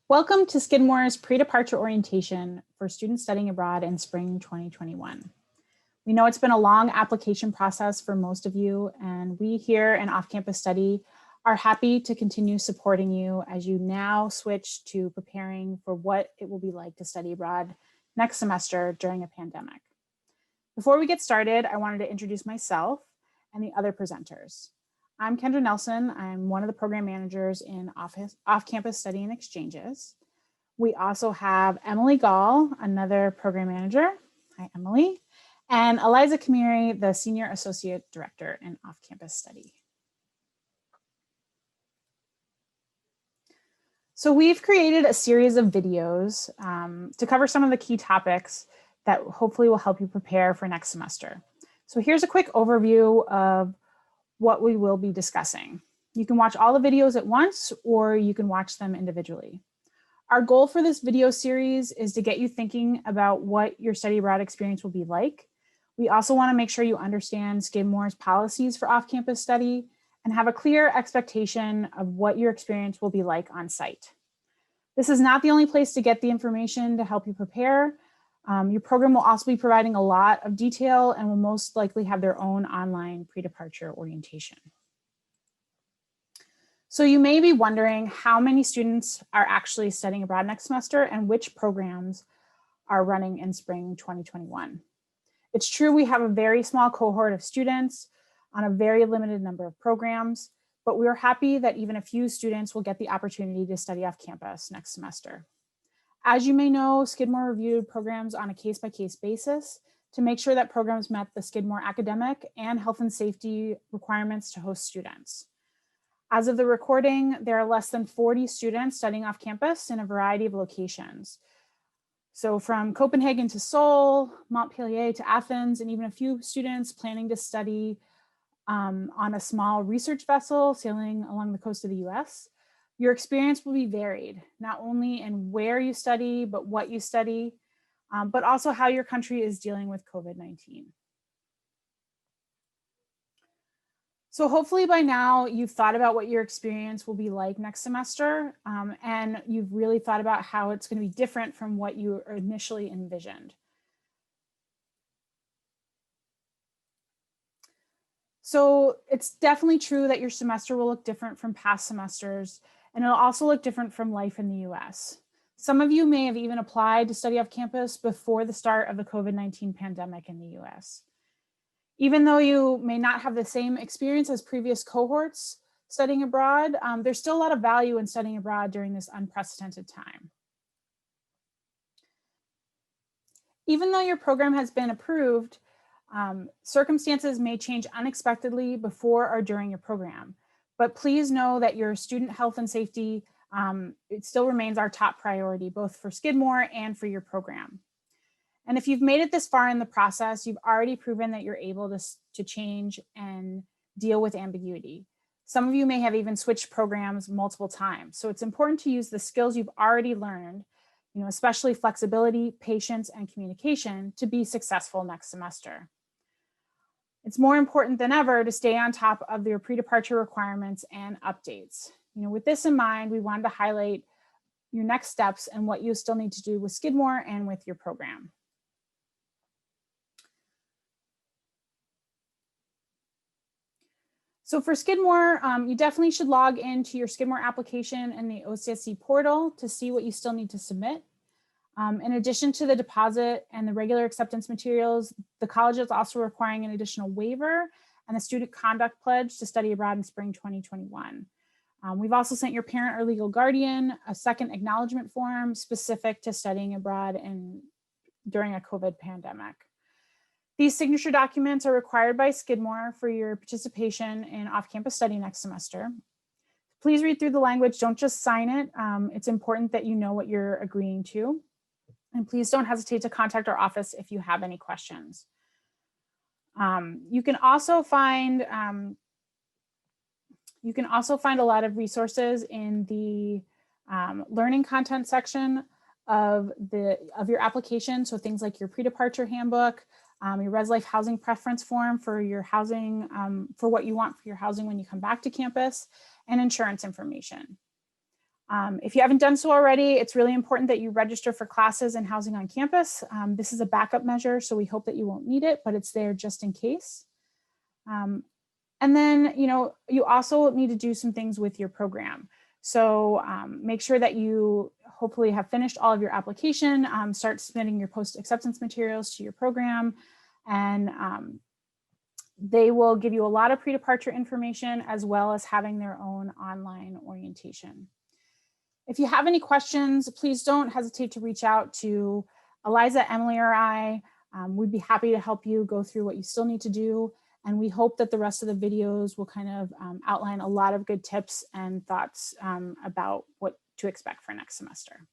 Welcome to Skidmore's pre-departure orientation for students studying abroad in spring 2021. We know it's been a long application process for most of you, and we here in Off-Campus Study are happy to continue supporting you as you now switch to preparing for what it will be like to study abroad next semester during a pandemic. Before we get started, I wanted to introduce myself and the other presenters. I'm Kendra Nelson. I'm one of the program managers in Off-Campus Study and Exchanges. We also have Emily Gall, another program manager. Hi, Emily. And Eliza Kamiri, the Senior Associate Director in Off-Campus Study. So we've created a series of videos to cover some of the key topics that hopefully will help you prepare for next semester. So here's a quick overview of what we will be discussing. You can watch all the videos at once, or you can watch them individually. Our goal for this video series is to get you thinking about what your study abroad experience will be like. We also want to make sure you understand Skidmore's policies for off-campus study and have a clear expectation of what your experience will be like on site. This is not the only place to get the information to help you prepare. Your program will also be providing a lot of detail and will most likely have their own online pre-departure orientation. So you may be wondering how many students are actually studying abroad next semester and which programs are running in spring 2021. It's true we have a very small cohort of students on a very limited number of programs, but we are happy that even a few students will get the opportunity to study off campus next semester. As you may know, Skidmore reviewed programs on a case-by-case basis to make sure that programs met the Skidmore academic and health and safety requirements to host students. As of the recording, there are less than 40 students studying off campus in a variety of locations. So from Copenhagen to Seoul, Montpellier to Athens, and even a few students planning to study on a small research vessel sailing along the coast of the US. Your experience will be varied, not only in where you study, but what you study, but also how your country is dealing with COVID-19. So hopefully by now you've thought about what your experience will be like next semester, and you've really thought about how it's going to be different from what you initially envisioned. So it's definitely true that your semester will look different from past semesters, and it'll also look different from life in the US. Some of you may have even applied to study off campus before the start of the COVID-19 pandemic in the US. Even though you may not have the same experience as previous cohorts studying abroad, there's still a lot of value in studying abroad during this unprecedented time. Even though your program has been approved, circumstances may change unexpectedly before or during your program. But please know that your student health and safety, it still remains our top priority, both for Skidmore and for your program. And if you've made it this far in the process, you've already proven that you're able to change and deal with ambiguity. Some of you may have even switched programs multiple times. So it's important to use the skills you've already learned, especially flexibility, patience, and communication to be successful next semester. It's more important than ever to stay on top of your pre-departure requirements and updates. With this in mind, we wanted to highlight your next steps and what you still need to do with Skidmore and with your program. So for Skidmore, you definitely should log into your Skidmore application in the OCSE portal to see what you still need to submit. In addition to the deposit and the regular acceptance materials, the college is also requiring an additional waiver and a student conduct pledge to study abroad in spring 2021. We've also sent your parent or legal guardian a second acknowledgement form specific to studying abroad during a COVID pandemic. These signature documents are required by Skidmore for your participation in off-campus study next semester. Please read through the language, don't just sign it. It's important that you know what you're agreeing to. And please don't hesitate to contact our office if you have any questions. You can also find a lot of resources in the learning content section of your application. So things like your pre-departure handbook, your Res Life housing preference form for your housing, for what you want for your housing when you come back to campus, and insurance information. If you haven't done so already, it's really important that you register for classes and housing on campus. This is a backup measure, so we hope that you won't need it, but it's there just in case. And then, you also need to do some things with your program. So make sure that you hopefully have finished all of your application, start submitting your post-acceptance materials to your program, and they will give you a lot of pre-departure information as well as having their own online orientation. If you have any questions, please don't hesitate to reach out to Eliza, Emily, or I. We'd be happy to help you go through what you still need to do. And we hope that the rest of the videos will kind of outline a lot of good tips and thoughts about what to expect for next semester.